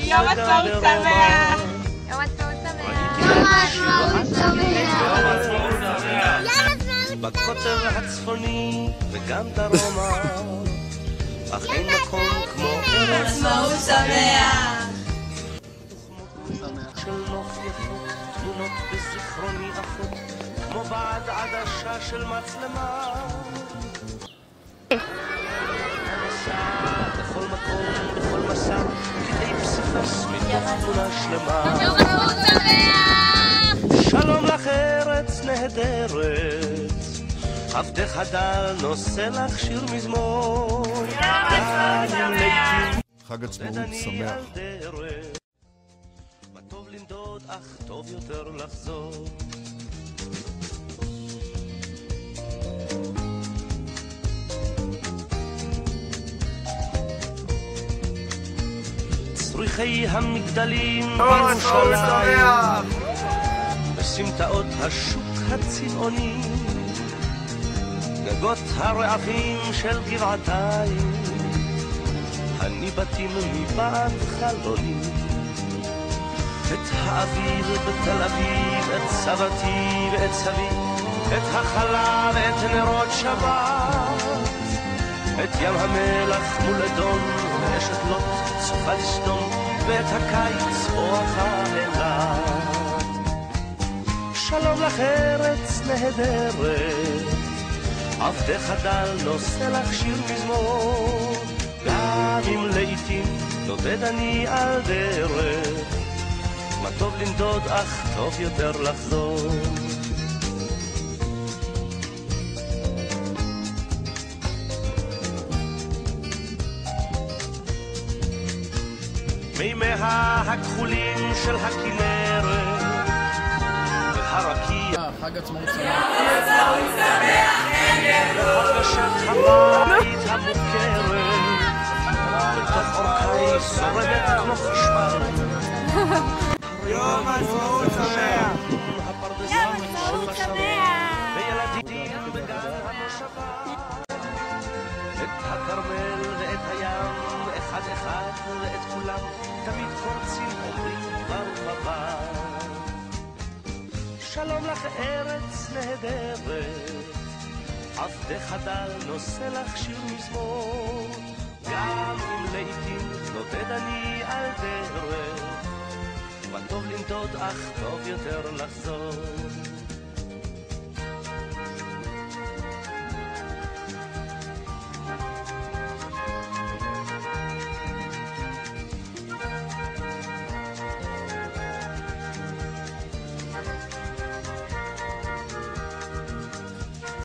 יום עצמאות שמח! יום עצמאות שמח! יום עצמאות שמח! בקוטב הצפוני וגם דרומה, אך אין מקום כמו יום עצמאות שמח! של נוף יפות, תמונות בזיכרוני עפות, כמו בעד עדשה של מצלמה. בכל מקום, בכל מסע, כדי פסיפס מתוך תמונה שלמה. יום עצמאות שמח! שלום לך ארץ נהדרת, עבדך הדל נושא לך שיר מזמור. יום עצמאות שמח! חג עצמאות שמח. מה טוב לנדוד, אך טוב יותר לחזור. צריחי המגדלים בירושלים, בסמטאות השוק הצבעוני, גגות הרעפים של גבעתיים, הניבטים מבעד חלוני. את האוויר בתל אביב, את סבתי ואת סבי, את החלב ואת נרות שבת, את ים המלח מול אדום ואשת לוט צופה לסדום, ואת הקיץ בואכה אילת. שלום לך ארץ נהדרת, עבדך דל נושא לך שיר מזמור, גם אם לעתים נודד אני על דרך, מה טוב לנדוד אך טוב יותר לחזור. מימיה הכחולים של הכנרת והרקיע, חג עצמאות שמח. יום עצמאות שמח! הרגשת הבית המוכרת, בתוך אורכי זורמת כמו חשמל. יום עצמאות שמח! הפרדסים שבשמיים וילדים בגן המושבה, את הכרמל ואת הים ואחד אחד ואת כולם תמיד קורצים אומרים ברוך הבא. שלום לך ארץ נהדרת, עבדך דל נושא לך שיר מזמור, גם אם לעתים נודד אני על דרך, מה טוב לנדוד אך טוב יותר לחזור.